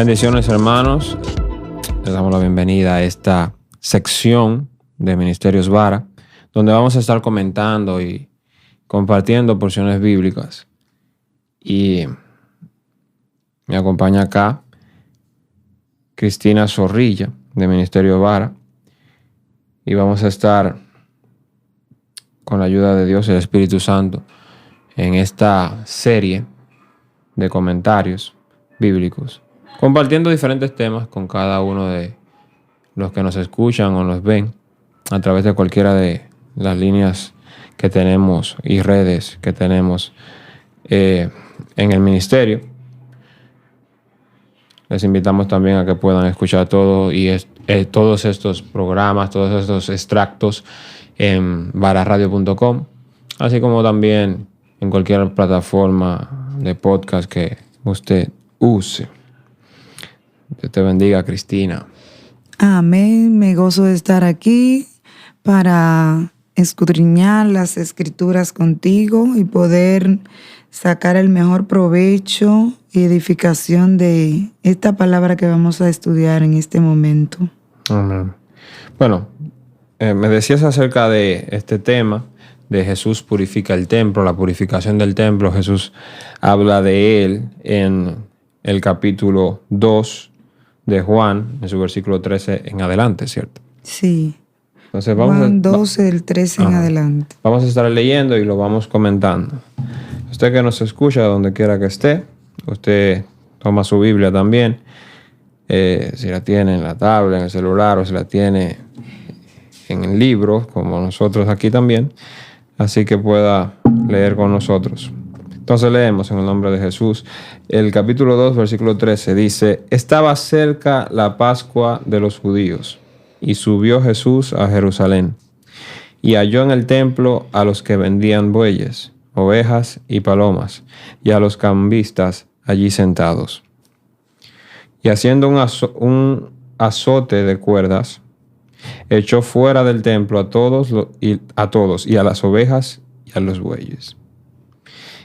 Bendiciones, hermanos. Les damos la bienvenida a esta sección de Ministerios Vara, donde vamos a estar comentando y compartiendo porciones bíblicas. Y me acompaña acá Cristina Zorrilla, de Ministerio Vara, y vamos a estar con la ayuda de Dios y el Espíritu Santo en esta serie de comentarios bíblicos, compartiendo diferentes temas con cada uno de los que nos escuchan o nos ven a través de cualquiera de las líneas que tenemos y redes que tenemos en el ministerio. Les invitamos también a que puedan escuchar todos estos programas, todos estos extractos en vararadio.com, así como también en cualquier plataforma de podcast que usted use. Dios te bendiga, Cristina. Amén. Me gozo de estar aquí para escudriñar las Escrituras contigo y poder sacar el mejor provecho y edificación de esta palabra que vamos a estudiar en este momento. Amén. Bueno, me decías acerca de este tema de Jesús purifica el templo, la purificación del templo. Jesús habla de él en el capítulo 2 de Juan, en su versículo 13 en adelante, ¿cierto? Sí. Entonces Juan 12, del 13 en adelante. Vamos a estar leyendo y lo vamos comentando. Usted que nos escucha, donde quiera que esté, usted toma su Biblia también, si la tiene en la tablet, en el celular, o si la tiene en el libro, como nosotros aquí también, así que pueda leer con nosotros. Entonces leemos en el nombre de Jesús. El capítulo 2, versículo 13 dice: Estaba cerca la Pascua de los judíos, y subió Jesús a Jerusalén, y halló en el templo a los que vendían bueyes, ovejas y palomas, y a los cambistas allí sentados. Y haciendo un azote de cuerdas, echó fuera del templo a todos y a las ovejas y a los bueyes.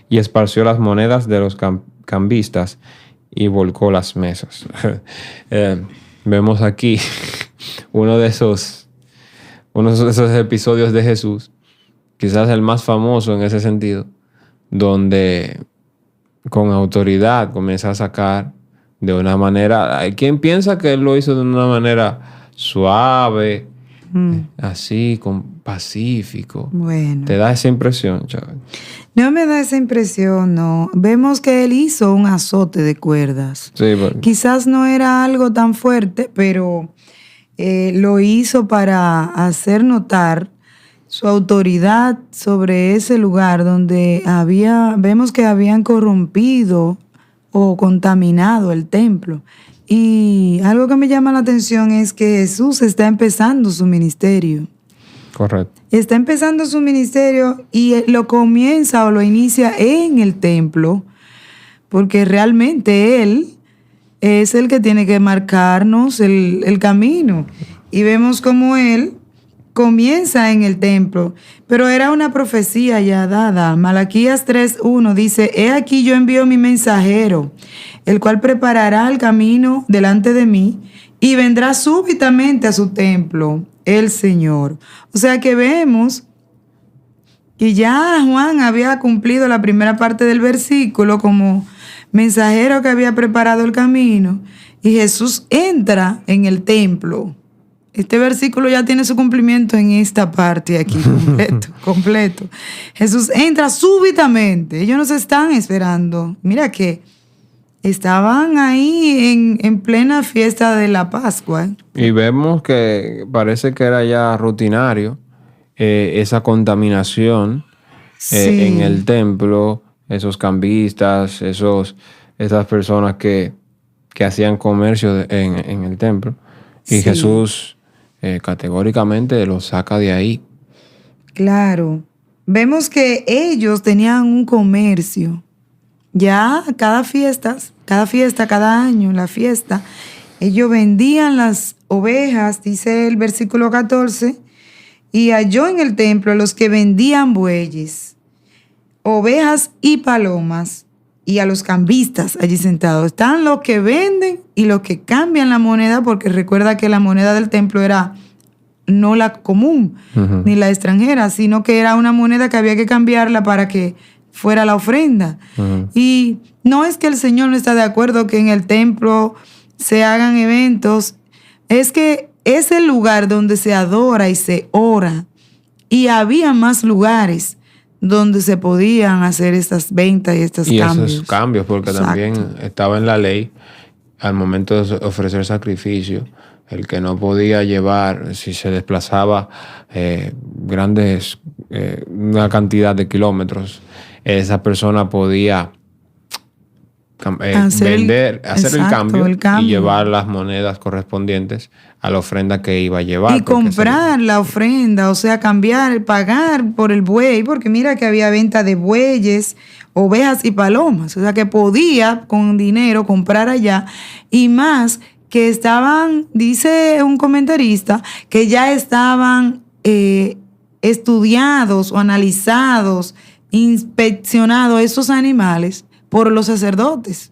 Y esparció las monedas de los cambistas y volcó las mesas. Vemos aquí uno de esos episodios de Jesús, quizás el más famoso en ese sentido, donde con autoridad comienza a sacar de una manera. Hay quien piensa que él lo hizo de una manera suave, así, pacífico. Bueno. ¿Te da esa impresión, Chávez? No me da esa impresión, no. Vemos que él hizo un azote de cuerdas. Sí, pero Quizás no era algo tan fuerte, pero lo hizo para hacer notar su autoridad sobre ese lugar donde vemos que habían corrompido o contaminado el templo. Y algo que me llama la atención es que Jesús está empezando su ministerio. correcto. Está empezando su ministerio y lo comienza o lo inicia en el templo, porque realmente Él es el que tiene que marcarnos el camino. Y vemos cómo Él comienza en el templo, pero era una profecía ya dada. Malaquías 3:1 dice: He aquí yo envío mi mensajero, el cual preparará el camino delante de mí, y vendrá súbitamente a su templo el Señor. O sea que vemos que ya Juan había cumplido la primera parte del versículo como mensajero que había preparado el camino, y Jesús entra en el templo. Este versículo ya tiene su cumplimiento en esta parte aquí, completo. Jesús entra súbitamente. Ellos nos están esperando. Mira que estaban ahí en plena fiesta de la Pascua. Y vemos que parece que era ya rutinario esa contaminación en el templo, esos cambistas, esas personas que hacían comercio en el templo. Y Jesús categóricamente los saca de ahí. Claro. Vemos que ellos tenían un comercio. Ya cada fiesta, cada año, la fiesta, ellos vendían las ovejas, dice el versículo 14, y halló en el templo a los que vendían bueyes, ovejas y palomas, y a los cambistas allí sentados. Están los que venden y los que cambian la moneda, porque recuerda que la moneda del templo era no la común ni la extranjera, sino que era una moneda que había que cambiarla para que fuera la ofrenda. Y no es que el Señor no está de acuerdo que en el templo se hagan eventos, es que es el lugar donde se adora y se ora. Y había más lugares donde se podían hacer estas ventas y estos cambios. Y esos cambios, porque también estaba en la ley, al momento de ofrecer sacrificio, el que no podía llevar, si se desplazaba una cantidad de kilómetros, esa persona podía hacer el cambio y llevar las monedas correspondientes a la ofrenda que iba a llevar. Y comprar la ofrenda, o sea, pagar por el buey, porque mira que había venta de bueyes, ovejas y palomas. O sea, que podía con dinero comprar allá. Y más que estaban, dice un comentarista, que ya estaban estudiados o analizados, inspeccionados esos animales por los sacerdotes.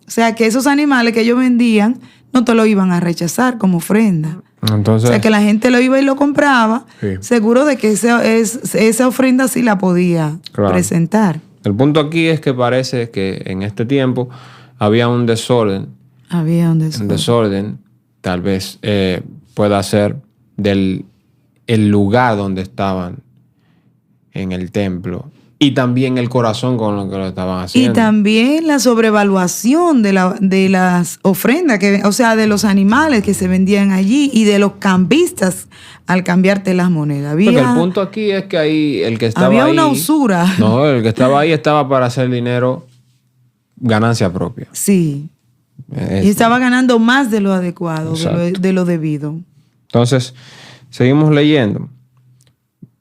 O sea, que esos animales que ellos vendían no te lo iban a rechazar como ofrenda. Entonces, o sea, que la gente lo iba y lo compraba, seguro de que esa ofrenda sí la podía presentar. El punto aquí es que parece que en este tiempo había un desorden. Un desorden, tal vez pueda ser del el lugar donde estaban en el templo. Y también el corazón con lo que lo estaban haciendo. Y también la sobrevaluación de las ofrendas, o sea, de los animales que se vendían allí y de los cambistas al cambiarte las monedas. Porque el punto aquí es que ahí el que estaba ahí... Había una usura. No, el que estaba ahí estaba para hacer dinero, ganancia propia. Sí. Y estaba ganando más de lo adecuado, de lo debido. Entonces, seguimos leyendo.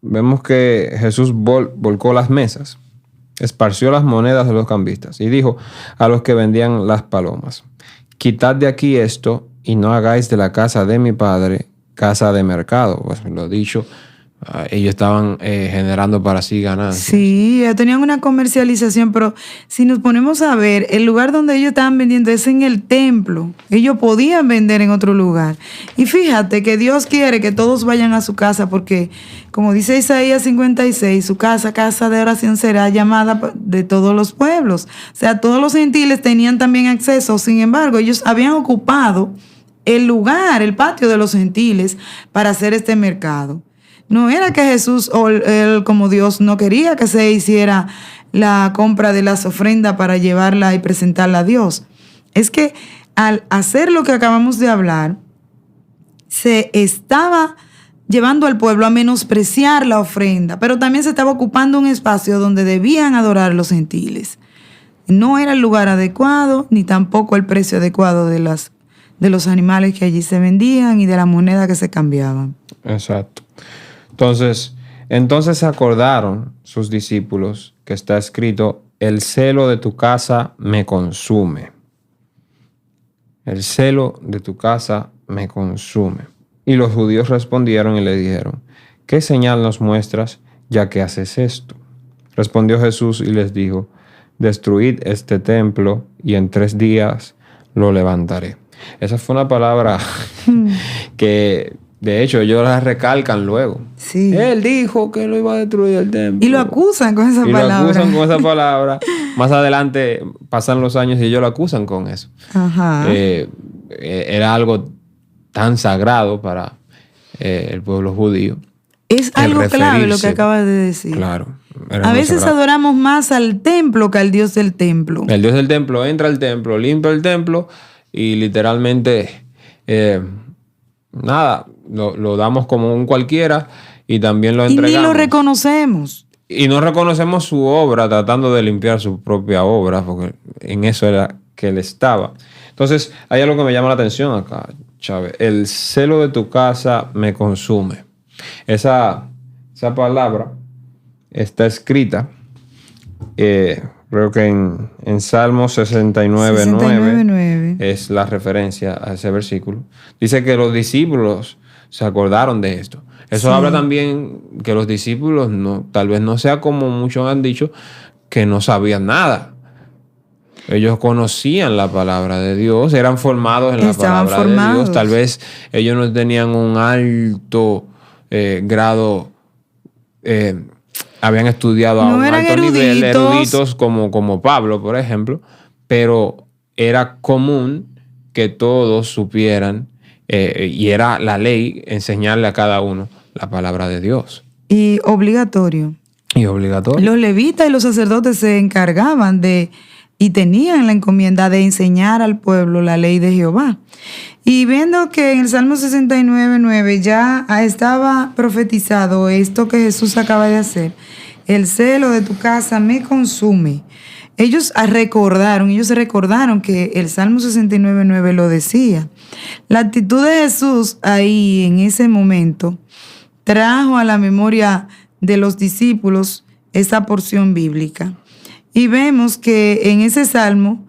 Vemos que Jesús volcó las mesas, esparció las monedas de los cambistas y dijo a los que vendían las palomas: quitad de aquí esto y no hagáis de la casa de mi padre casa de mercado. Pues lo dicho, ellos estaban generando para sí ganancias. Sí, tenían una comercialización, pero si nos ponemos a ver, el lugar donde ellos estaban vendiendo es en el templo. Ellos podían vender en otro lugar. Y fíjate que Dios quiere que todos vayan a su casa porque, como dice Isaías 56, su casa, casa de oración, será llamada de todos los pueblos. O sea, todos los gentiles tenían también acceso. Sin embargo, ellos habían ocupado el lugar, el patio de los gentiles para hacer este mercado. No era que Jesús o él como Dios no quería que se hiciera la compra de las ofrendas para llevarla y presentarla a Dios. Es que al hacer lo que acabamos de hablar, se estaba llevando al pueblo a menospreciar la ofrenda, pero también se estaba ocupando un espacio donde debían adorar los gentiles. No era el lugar adecuado, ni tampoco el precio adecuado de los animales que allí se vendían y de la moneda que se cambiaban. Exacto. Entonces se acordaron sus discípulos que está escrito: el celo de tu casa me consume. El celo de tu casa me consume. Y los judíos respondieron y le dijeron: ¿qué señal nos muestras ya que haces esto? Respondió Jesús y les dijo: destruid este templo y en 3 días lo levantaré. Esa fue una palabra que... De hecho, ellos la recalcan luego. Sí. Él dijo que lo iba a destruir el templo. Y lo acusan con esa palabra. Más adelante pasan los años y ellos lo acusan con eso. Ajá. Era algo tan sagrado para el pueblo judío. Es algo clave lo que acabas de decir. Claro. A veces adoramos más al templo que al Dios del templo. El Dios del templo entra al templo, limpia el templo y literalmente... nada, lo damos como un cualquiera y también lo entregamos. Y ni lo reconocemos. Y no reconocemos su obra tratando de limpiar su propia obra, porque en eso era que él estaba. Entonces, hay algo que me llama la atención acá, Chávez. El celo de tu casa me consume. Esa palabra está escrita, creo que en Salmos 69:9 es la referencia a ese versículo. Dice que los discípulos se acordaron de esto. Eso habla también que los discípulos tal vez no sea como muchos han dicho, que no sabían nada. Ellos conocían la palabra de Dios, eran formados en la palabra de Dios. Tal vez ellos no tenían un alto grado, habían estudiado a un alto nivel, eruditos como Pablo, por ejemplo, pero era común que todos supieran, y era la ley enseñarle a cada uno la palabra de Dios. Y obligatorio. Los levitas y los sacerdotes se encargaban y tenían la encomienda de enseñar al pueblo la ley de Jehová. Y viendo que en el Salmo 69:9 ya estaba profetizado esto que Jesús acaba de hacer, el celo de tu casa me consume. Ellos recordaron que el Salmo 69:9 lo decía. La actitud de Jesús ahí en ese momento trajo a la memoria de los discípulos esa porción bíblica. Y vemos que en ese salmo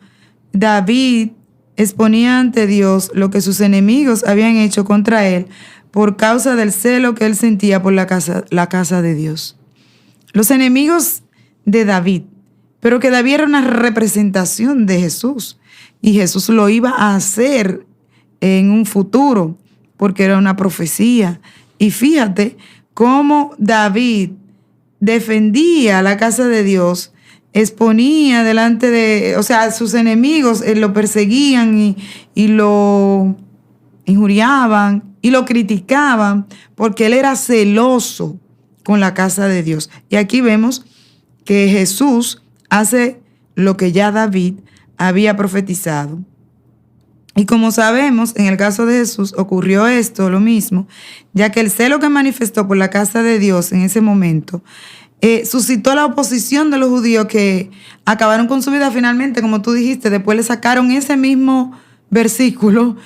David exponía ante Dios lo que sus enemigos habían hecho contra él por causa del celo que él sentía por la casa de Dios. Los enemigos de David, pero que David era una representación de Jesús y Jesús lo iba a hacer en un futuro porque era una profecía. Y fíjate cómo David defendía la casa de Dios, exponía delante de, sus enemigos lo perseguían y lo injuriaban y lo criticaban porque él era celoso con la casa de Dios. Y aquí vemos que Jesús hace lo que ya David había profetizado. Y como sabemos, en el caso de Jesús ocurrió esto, lo mismo, ya que el celo que manifestó por la casa de Dios en ese momento suscitó la oposición de los judíos que acabaron con su vida finalmente, como tú dijiste. Después le sacaron ese mismo versículo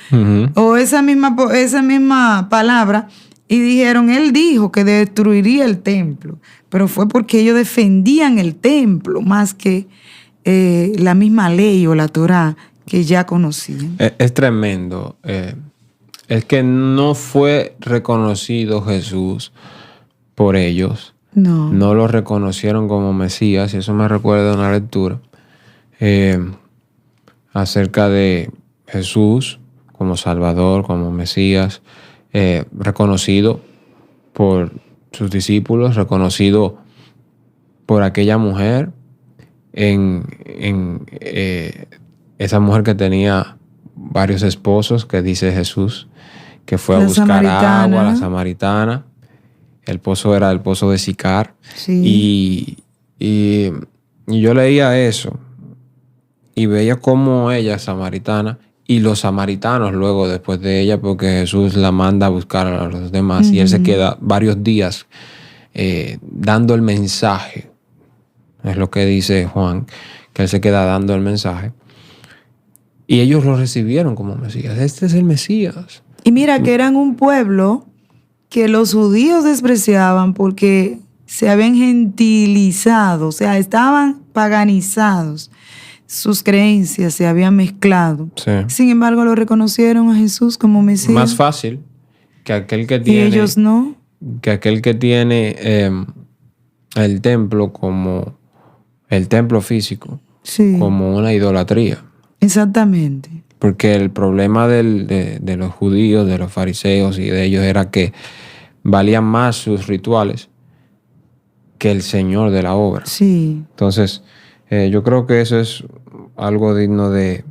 o esa misma palabra y dijeron, él dijo que destruiría el templo, pero fue porque ellos defendían el templo más que la misma ley o la Torá que ya conocían. Es tremendo. Es que no fue reconocido Jesús por ellos. No lo reconocieron como Mesías. Y eso me recuerda una lectura acerca de Jesús como Salvador, como Mesías, reconocido por sus discípulos, reconocido por aquella mujer esa mujer que tenía varios esposos, que dice Jesús, que fue a buscar agua, la samaritana. El pozo era el pozo de Sicar. Sí. Y yo leía eso y veía cómo ella, samaritana, y los samaritanos luego después de ella, porque Jesús la manda a buscar a los demás, y él se queda varios días dando el mensaje. Es lo que dice Juan, que él se queda dando el mensaje. Y ellos lo recibieron como Mesías. Este es el Mesías. Y mira que eran un pueblo que los judíos despreciaban porque se habían gentilizado, estaban paganizados. Sus creencias se habían mezclado. Sí. Sin embargo, lo reconocieron a Jesús como Mesías. Más fácil que aquel que tiene... Y ellos no. Que aquel que tiene el templo como el templo físico, como una idolatría. Exactamente. Porque el problema de los judíos, de los fariseos y de ellos era que valían más sus rituales que el Señor de la obra. Sí. Entonces, yo creo que eso es algo digno de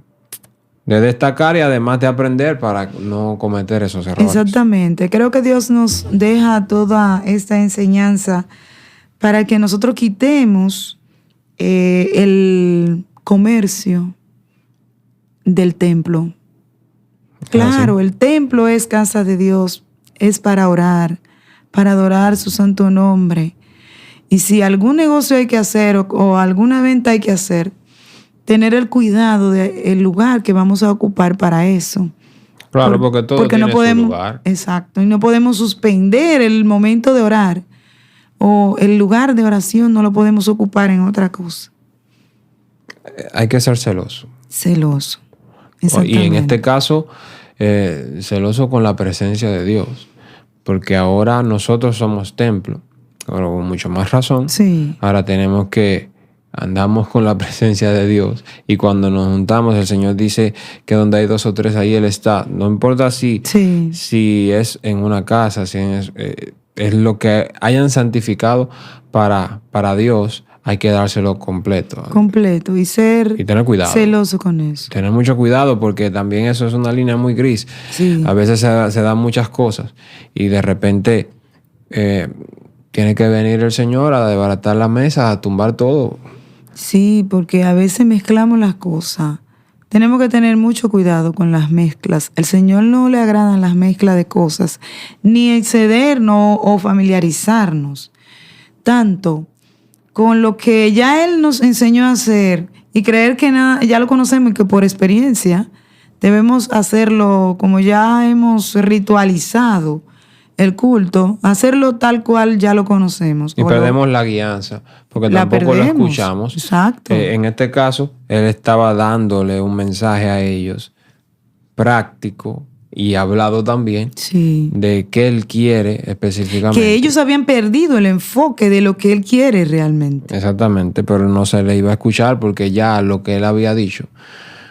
destacar y además de aprender para no cometer esos errores. Exactamente. Creo que Dios nos deja toda esta enseñanza para que nosotros quitemos el comercio del templo. Claro, el templo es casa de Dios, es para orar, para adorar su santo nombre. Y si algún negocio hay que hacer o alguna venta hay que hacer, tener el cuidado del lugar que vamos a ocupar para eso. Claro, porque todo tiene su lugar. Exacto, y no podemos suspender el momento de orar o el lugar de oración no lo podemos ocupar en otra cosa. Hay que ser celoso. Celoso. Y en este caso, celoso con la presencia de Dios. Porque ahora nosotros somos templo. Ahora, con mucho más razón. Sí. Ahora tenemos que andamos con la presencia de Dios y cuando nos juntamos el Señor dice que donde hay 2 o 3 ahí Él está. No importa si es en una casa, si es lo que hayan santificado para Dios, hay que dárselo completo. Completo y tener cuidado. Celoso con eso. Tener mucho cuidado porque también eso es una línea muy gris. Sí. A veces se dan muchas cosas y de repente tiene que venir el Señor a desbaratar la mesa, a tumbar todo. Sí, porque a veces mezclamos las cosas. Tenemos que tener mucho cuidado con las mezclas. El Señor no le agradan las mezclas de cosas, ni excedernos o familiarizarnos tanto con lo que ya Él nos enseñó a hacer y creer que ya lo conocemos y que por experiencia debemos hacerlo como ya hemos ritualizado el culto, hacerlo tal cual ya lo conocemos. Y perdemos la guianza, porque tampoco lo escuchamos. Exacto. En este caso, Él estaba dándole un mensaje a ellos práctico y hablado también de qué Él quiere específicamente. Que ellos habían perdido el enfoque de lo que Él quiere realmente. Exactamente, pero no se le iba a escuchar porque ya lo que Él había dicho,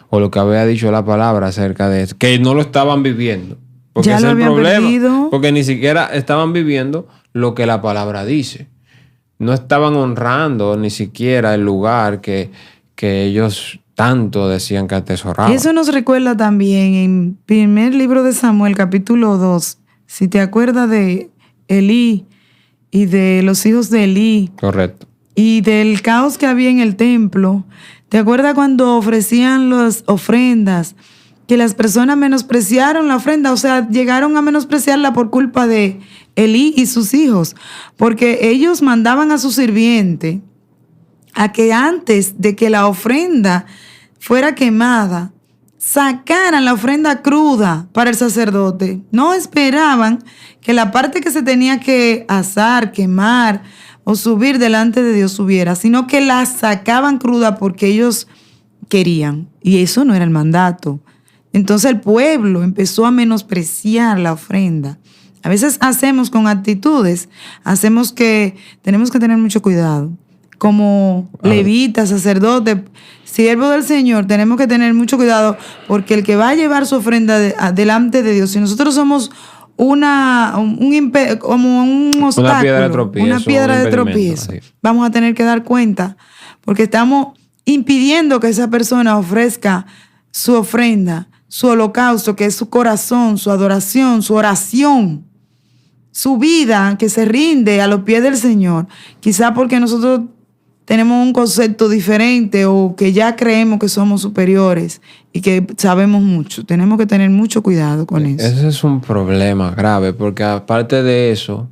o lo que había dicho la palabra acerca de eso, que no lo estaban viviendo. Porque ya ese lo es el habían problema. Perdido. Porque ni siquiera estaban viviendo lo que la palabra dice. No estaban honrando ni siquiera el lugar que ellos tanto decían que atesoraban. Eso nos recuerda también en primer libro de Samuel, capítulo 2. Si te acuerdas de Elí y de los hijos de Elí. Correcto. Y del caos que había en el templo. ¿Te acuerdas cuando ofrecían las ofrendas? Que las personas menospreciaron la ofrenda, o sea, llegaron a menospreciarla por culpa de Elí y sus hijos, porque ellos mandaban a su sirviente a que antes de que la ofrenda fuera quemada, sacaran la ofrenda cruda para el sacerdote. No esperaban que la parte que se tenía que asar, quemar o subir delante de Dios subiera, sino que la sacaban cruda porque ellos querían, y eso no era el mandato. Entonces el pueblo empezó a menospreciar la ofrenda. A veces hacemos con actitudes, tenemos que tener mucho cuidado. Como levitas, sacerdotes, siervos del Señor, tenemos que tener mucho cuidado porque el que va a llevar su ofrenda delante de Dios, si nosotros somos como un obstáculo, una piedra de tropiezo, vamos a tener que dar cuenta porque estamos impidiendo que esa persona ofrezca su ofrenda, su holocausto, que es su corazón, su adoración, su oración, su vida que se rinde a los pies del Señor. Quizá porque nosotros tenemos un concepto diferente o que ya creemos que somos superiores y que sabemos mucho. Tenemos que tener mucho cuidado con eso. Ese es un problema grave porque aparte de eso,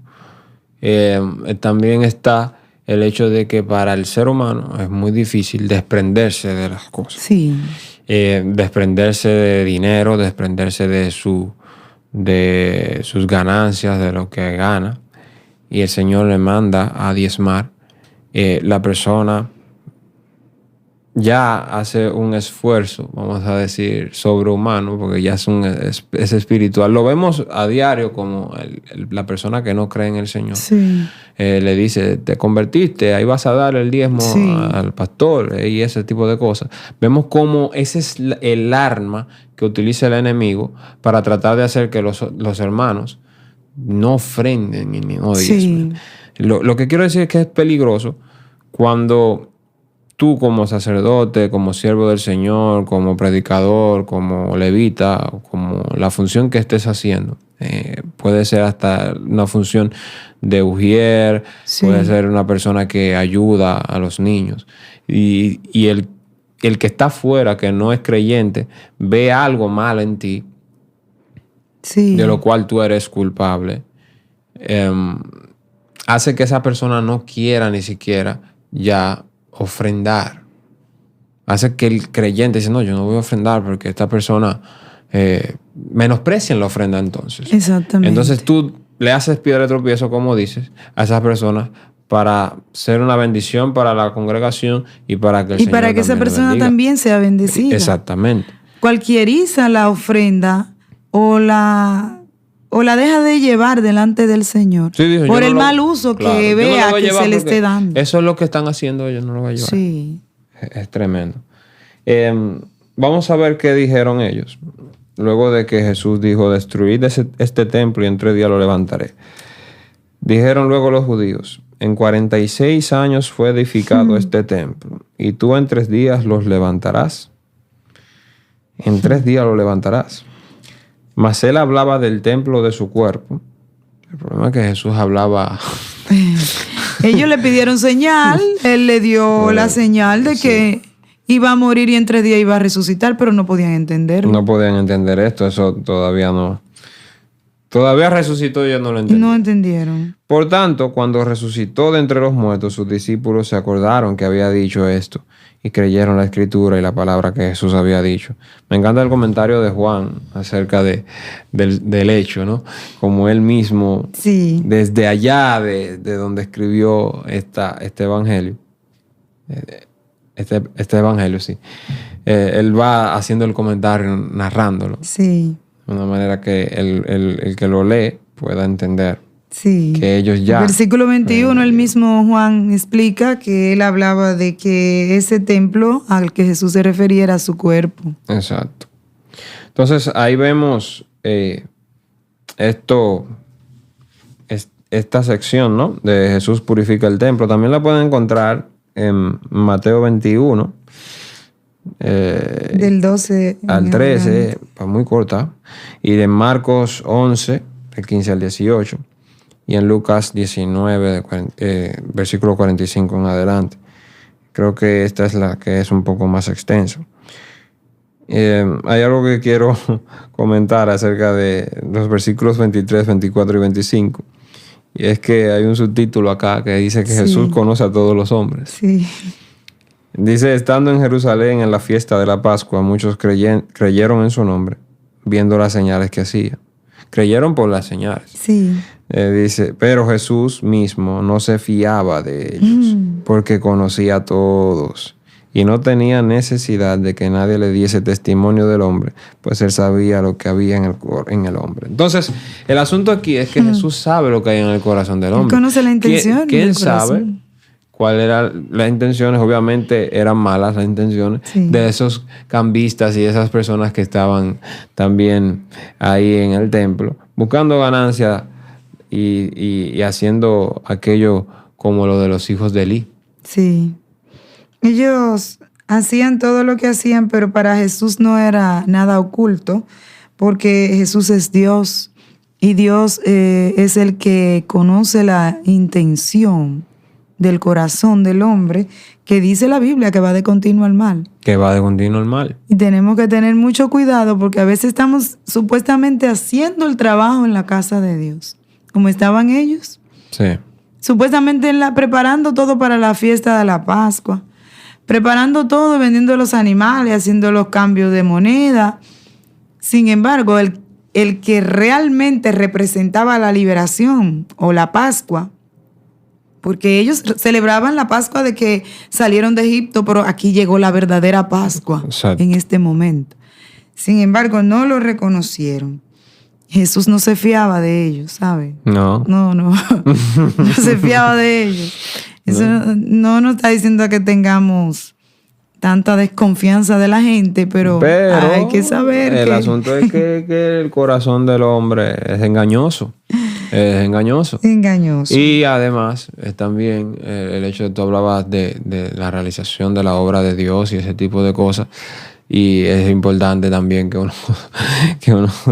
también está el hecho de que para el ser humano es muy difícil desprenderse de las cosas. Sí. Desprenderse de dinero, desprenderse de sus ganancias, de lo que gana. Y el Señor le manda a diezmar. La persona ya hace un esfuerzo, vamos a decir, sobrehumano, porque ya es espiritual. Lo vemos a diario como la persona que no cree en el Señor. Sí. Le dice, te convertiste, ahí vas a dar el diezmo al pastor y ese tipo de cosas. Vemos cómo ese es el arma que utiliza el enemigo para tratar de hacer que los hermanos no ofrenden y no diezmen. Lo que quiero decir es que es peligroso cuando tú como sacerdote, como siervo del Señor, como predicador, como levita, como la función que estés haciendo, puede ser hasta una función de ujier, puede ser una persona que ayuda a los niños. Y el que está afuera, que no es creyente, ve algo mal en ti, de lo cual tú eres culpable, hace que esa persona no quiera ni siquiera ya ofrendar. Hace que el creyente dice, no, yo no voy a ofrendar porque esta persona menosprecia la ofrenda entonces. Exactamente. Entonces tú le haces piedra de tropiezo, como dices, a esas personas para ser una bendición para la congregación y para que el Señor para que esa persona también sea bendecida. Exactamente. Cualquieriza la ofrenda o la o la deja de llevar delante del Señor Sí, dijo, por yo el no mal uso claro, que yo no lo vea voy a que llevar se le porque esté dando. Eso es lo que están haciendo ellos, no lo voy a llevar. Sí. Es tremendo. Vamos a ver qué dijeron ellos. Luego de que Jesús dijo, destruid este templo y en 3 días lo levantaré. Dijeron luego los judíos, en 46 años fue edificado este templo, y tú en 3 días los levantarás. En 3 días lo levantarás. Mas él hablaba del templo de su cuerpo. El problema es que Jesús hablaba... Ellos le pidieron señal, él le dio la señal de que iba a morir y en 3 días iba a resucitar, pero no podían entenderlo. No podían entender esto, eso todavía no. Todavía resucitó y ellos no lo entendieron. No entendieron. Por tanto, cuando resucitó de entre los muertos, sus discípulos se acordaron que había dicho esto y creyeron la escritura y la palabra que Jesús había dicho. Me encanta el comentario de Juan acerca del hecho, ¿no? Como él mismo, Sí. desde allá de donde escribió este evangelio, este evangelio, sí. Él va haciendo el comentario, narrándolo. Sí. De una manera que el que lo lee pueda entender. Sí. Que ellos ya... Versículo 21, el mismo Juan explica que él hablaba de que ese templo al que Jesús se refería era su cuerpo. Exacto. Entonces ahí vemos esta sección, ¿no? De Jesús purifica el templo. También la pueden encontrar en Mateo 21. Del 12 al 13, pues muy corta. Y de Marcos 11, del 15 al 18. Y en Lucas 19, versículo 45 en adelante. Creo que esta es la que es un poco más extensa. Hay algo que quiero comentar acerca de los versículos 23, 24 y 25. Y es que hay un subtítulo acá que dice que Jesús conoce a todos los hombres. Sí. Dice, estando en Jerusalén en la fiesta de la Pascua, muchos creyeron en su nombre, viendo las señales que hacía. Creyeron por las señales. Sí. Dice, pero Jesús mismo no se fiaba de ellos, porque conocía a todos y no tenía necesidad de que nadie le diese testimonio del hombre, pues él sabía lo que había en el hombre. Entonces, el asunto aquí es que Jesús sabe lo que hay en el corazón del hombre. Él conoce la intención. ¿Quién sabe cuáles eran las intenciones? Obviamente eran malas las intenciones de esos cambistas y esas personas que estaban también ahí en el templo, buscando ganancia y haciendo aquello como lo de los hijos de Elí. Sí. Ellos hacían todo lo que hacían, pero para Jesús no era nada oculto, porque Jesús es Dios y Dios es el que conoce la intención del corazón del hombre, que dice la Biblia que va de continuo al mal. Que va de continuo al mal. Y tenemos que tener mucho cuidado porque a veces estamos supuestamente haciendo el trabajo en la casa de Dios, como estaban ellos. Sí. Supuestamente preparando todo para la fiesta de la Pascua, preparando todo, vendiendo los animales, haciendo los cambios de moneda. Sin embargo, el que realmente representaba la liberación o la Pascua, porque ellos celebraban la Pascua de que salieron de Egipto, pero aquí llegó la verdadera Pascua. Exacto. En este momento. Sin embargo, no lo reconocieron. Jesús no se fiaba de ellos, ¿sabe? No. No se fiaba de ellos. Eso no nos está diciendo que tengamos tanta desconfianza de la gente, pero hay que saber el asunto es que el corazón del hombre es engañoso. Es engañoso. Engañoso. Y además, también el hecho de que tú hablabas de la realización de la obra de Dios y ese tipo de cosas. Y es importante también que uno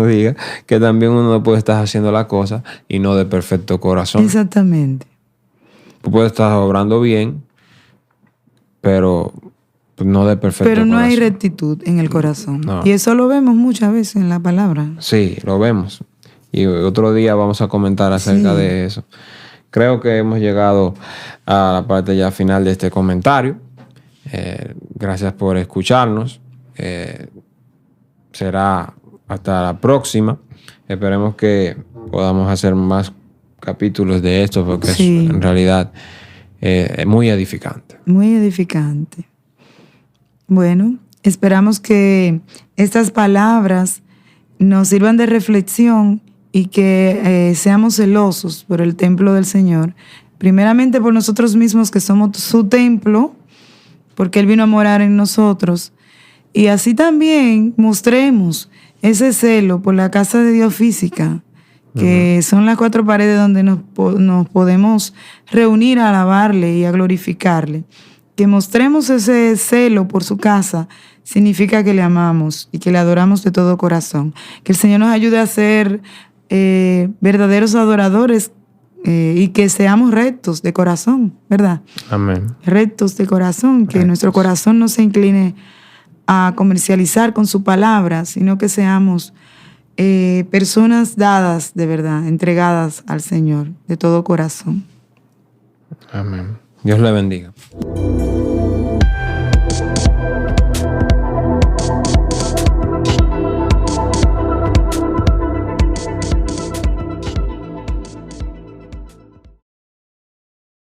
diga que también uno puede estar haciendo la cosa y no de perfecto corazón. Exactamente. Tú puedes estar obrando bien, pero no de perfecto corazón. Pero no hay rectitud en el corazón. No. Y eso lo vemos muchas veces en la palabra. Sí, lo vemos. Y otro día vamos a comentar acerca de eso. Creo que hemos llegado a la parte ya final de este comentario. Gracias por escucharnos. Será hasta la próxima. Esperemos que podamos hacer más capítulos de esto porque es en realidad muy edificante. Muy edificante. Bueno, esperamos que estas palabras nos sirvan de reflexión y que seamos celosos por el templo del Señor, primeramente por nosotros mismos que somos su templo, porque Él vino a morar en nosotros, y así también mostremos ese celo por la casa de Dios física, que son las 4 paredes donde nos podemos reunir a alabarle y a glorificarle. Que mostremos ese celo por su casa significa que le amamos y que le adoramos de todo corazón. Que el Señor nos ayude a ser verdaderos adoradores y que seamos rectos de corazón, ¿verdad? Amén. Rectos de corazón, que nuestro corazón no se incline a comercializar con su palabra, sino que seamos personas dadas de verdad, entregadas al Señor de todo corazón. Amén. Dios le bendiga.